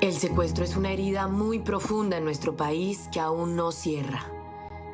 El secuestro es una herida muy profunda en nuestro país que aún no cierra.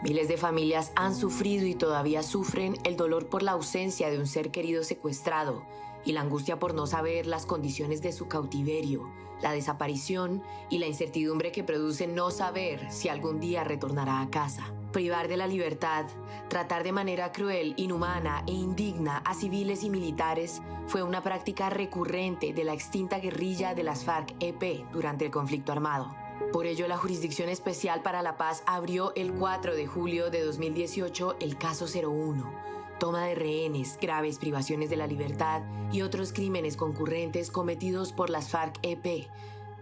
Miles de familias han sufrido y todavía sufren el dolor por la ausencia de un ser querido secuestrado y la angustia por no saber las condiciones de su cautiverio, la desaparición y la incertidumbre que produce no saber si algún día retornará a casa. Privar de la libertad, tratar de manera cruel, inhumana e indigna a civiles y militares fue una práctica recurrente de la extinta guerrilla de las FARC-EP durante el conflicto armado. Por ello, la Jurisdicción Especial para la Paz abrió el 4 de julio de 2018 el caso 01, toma de rehenes, graves privaciones de la libertad y otros crímenes concurrentes cometidos por las FARC-EP.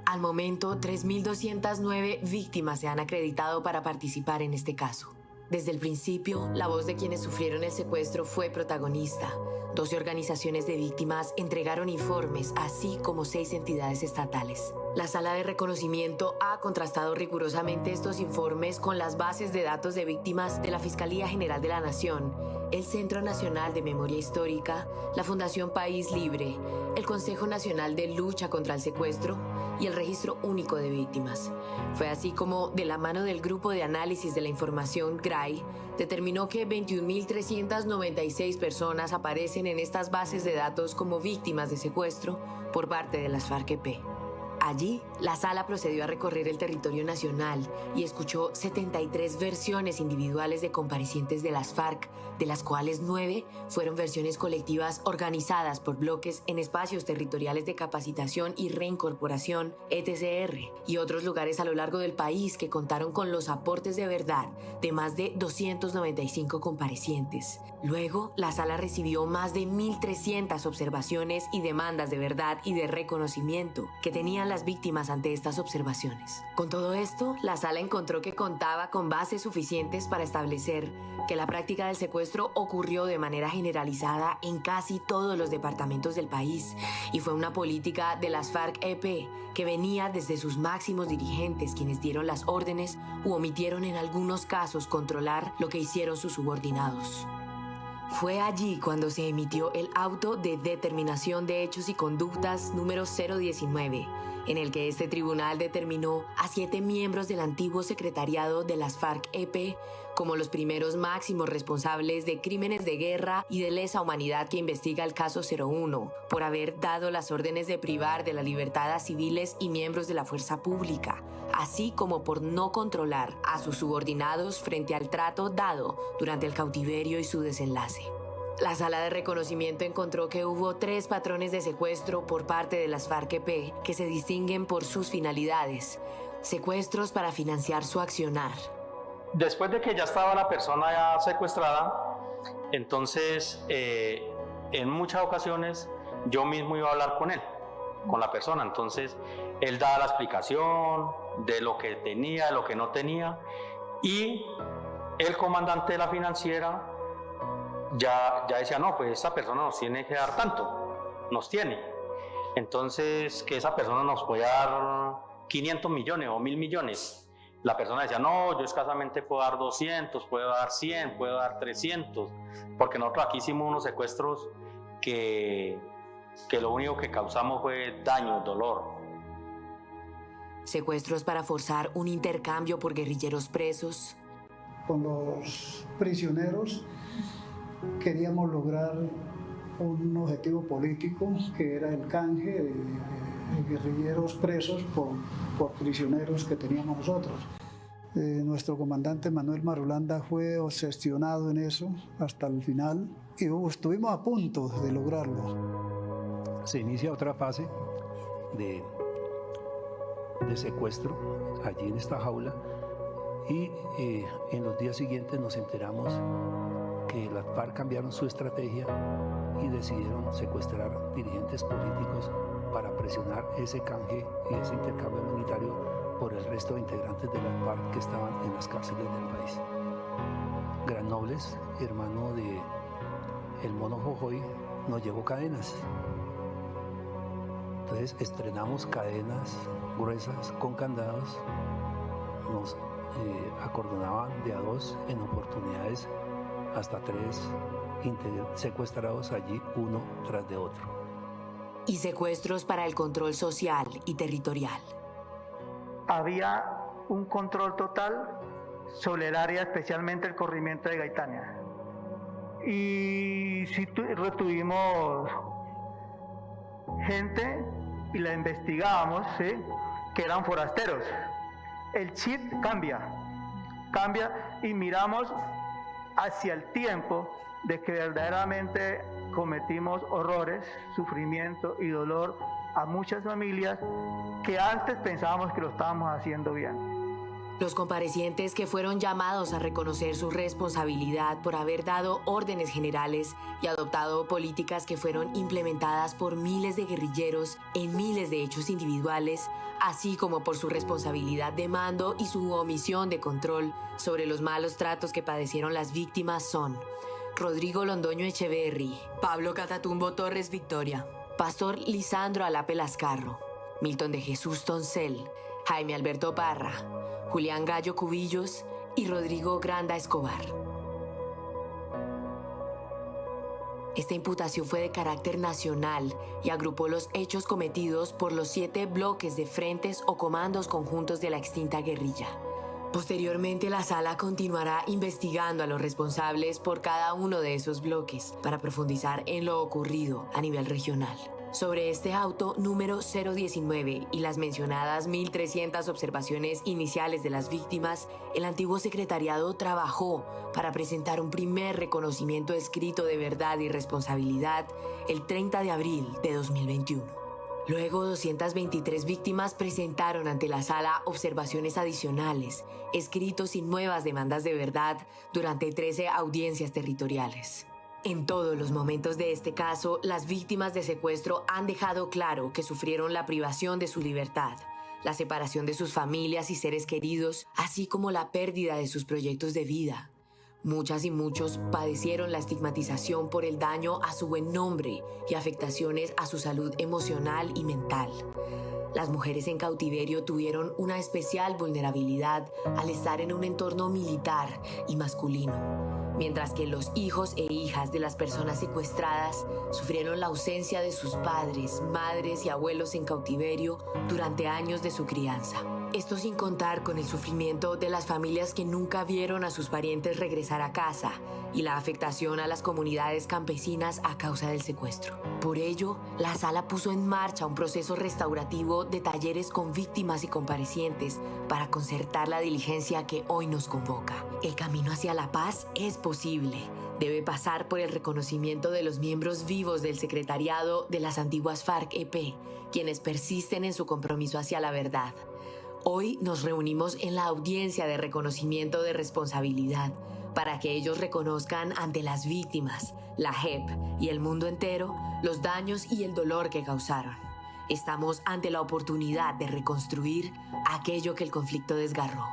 Al momento, 3.209 víctimas se han acreditado para participar en este caso. Desde el principio, la voz de quienes sufrieron el secuestro fue protagonista. 12 organizaciones de víctimas entregaron informes, así como 6 entidades estatales. La Sala de Reconocimiento ha contrastado rigurosamente estos informes con las bases de datos de víctimas de la Fiscalía General de la Nación, el Centro Nacional de Memoria Histórica, la Fundación País Libre, el Consejo Nacional de Lucha contra el Secuestro y el Registro Único de Víctimas. Fue así como, de la mano del Grupo de Análisis de la Información GRAI, determinó que 21.396 personas aparecen en estas bases de datos como víctimas de secuestro por parte de las FARC-EP. Allí, la sala procedió a recorrer el territorio nacional y escuchó 73 versiones individuales de comparecientes de las FARC, de las cuales 9 fueron versiones colectivas organizadas por bloques en espacios territoriales de capacitación y reincorporación, ETCR, y otros lugares a lo largo del país que contaron con los aportes de verdad de más de 295 comparecientes. Luego, la sala recibió más de 1.300 observaciones y demandas de verdad y de reconocimiento que tenían las víctimas ante estas observaciones. Con todo esto, la sala encontró que contaba con bases suficientes para establecer que la práctica del secuestro ocurrió de manera generalizada en casi todos los departamentos del país y fue una política de las FARC-EP que venía desde sus máximos dirigentes, quienes dieron las órdenes u omitieron en algunos casos controlar lo que hicieron sus subordinados. Fue allí cuando se emitió el auto de determinación de hechos y conductas número 019, en el que este tribunal determinó a 7 miembros del antiguo secretariado de las FARC-EP como los primeros máximos responsables de crímenes de guerra y de lesa humanidad que investiga el caso 01, por haber dado las órdenes de privar de la libertad a civiles y miembros de la fuerza pública, así como por no controlar a sus subordinados frente al trato dado durante el cautiverio y su desenlace. La sala de reconocimiento encontró que hubo 3 patrones de secuestro por parte de las FARC-EP que se distinguen por sus finalidades: secuestros para financiar su accionar. Después de que ya estaba la persona ya secuestrada, entonces en muchas ocasiones yo mismo iba a hablar con él, con la persona. Entonces él daba la explicación de lo que tenía, de lo que no tenía, y el comandante de la financiera ya decía, no, pues esa persona nos tiene que dar tanto, nos tiene. Entonces, que esa persona nos puede dar 500 millones o 1.000 millones. La persona decía, no, yo escasamente puedo dar 200, puedo dar 100, puedo dar 300, porque nosotros aquí hicimos unos secuestros que lo único que causamos fue daño, dolor. Secuestros para forzar un intercambio por guerrilleros presos. Con los prisioneros queríamos lograr un objetivo político que era el canje de guerrilleros presos por prisioneros que teníamos nosotros. Nuestro comandante Manuel Marulanda fue obsesionado en eso hasta el final y estuvimos a punto de lograrlo. Se inicia otra fase de secuestro allí en esta jaula y en los días siguientes nos enteramos que las FARC cambiaron su estrategia y decidieron secuestrar dirigentes políticos para presionar ese canje y ese intercambio humanitario por el resto de integrantes de las FARC que estaban en las cárceles del país. Granobles, hermano de el Mono Jojoy, nos llevó cadenas. Entonces estrenamos cadenas gruesas con candados, nos acordonaban de a 2 en oportunidades hasta 3 secuestrados allí uno tras de otro. Y secuestros para el control social y territorial. había un control total sobre el área, especialmente el corrimiento de Gaitania. Y sí retuvimos gente y la investigábamos, ¿sí?, que eran forasteros. El chip cambia y miramos hacia el tiempo de que verdaderamente cometimos horrores, sufrimiento y dolor a muchas familias que antes pensábamos que lo estábamos haciendo bien. Los comparecientes que fueron llamados a reconocer su responsabilidad por haber dado órdenes generales y adoptado políticas que fueron implementadas por miles de guerrilleros en miles de hechos individuales, así como por su responsabilidad de mando y su omisión de control sobre los malos tratos que padecieron las víctimas son Rodrigo Londoño Echeverry, Pablo Catatumbo Torres Victoria, Pastor Lisandro Alape Lascarro, Milton de Jesús Toncel, Jaime Alberto Parra, Julián Gallo Cubillos y Rodrigo Granda Escobar. Esta imputación fue de carácter nacional y agrupó los hechos cometidos por los 7 bloques de frentes o comandos conjuntos de la extinta guerrilla. Posteriormente, la sala continuará investigando a los responsables por cada uno de esos bloques para profundizar en lo ocurrido a nivel regional. Sobre este auto número 019 y las mencionadas 1.300 observaciones iniciales de las víctimas, el antiguo secretariado trabajó para presentar un primer reconocimiento escrito de verdad y responsabilidad el 30 de abril de 2021. Luego, 223 víctimas presentaron ante la sala observaciones adicionales, escritos y nuevas demandas de verdad durante 13 audiencias territoriales. En todos los momentos de este caso, las víctimas de secuestro han dejado claro que sufrieron la privación de su libertad, la separación de sus familias y seres queridos, así como la pérdida de sus proyectos de vida. Muchas y muchos padecieron la estigmatización por el daño a su buen nombre y afectaciones a su salud emocional y mental. Las mujeres en cautiverio tuvieron una especial vulnerabilidad al estar en un entorno militar y masculino, mientras que los hijos e hijas de las personas secuestradas sufrieron la ausencia de sus padres, madres y abuelos en cautiverio durante años de su crianza. Esto sin contar con el sufrimiento de las familias que nunca vieron a sus parientes regresar a casa y la afectación a las comunidades campesinas a causa del secuestro. Por ello, la sala puso en marcha un proceso restaurativo de talleres con víctimas y comparecientes para concertar la diligencia que hoy nos convoca. El camino hacia la paz es posible. Debe pasar por el reconocimiento de los miembros vivos del secretariado de las antiguas FARC-EP, quienes persisten en su compromiso hacia la verdad. Hoy nos reunimos en la audiencia de reconocimiento de responsabilidad para que ellos reconozcan ante las víctimas, la JEP y el mundo entero los daños y el dolor que causaron. Estamos ante la oportunidad de reconstruir aquello que el conflicto desgarró.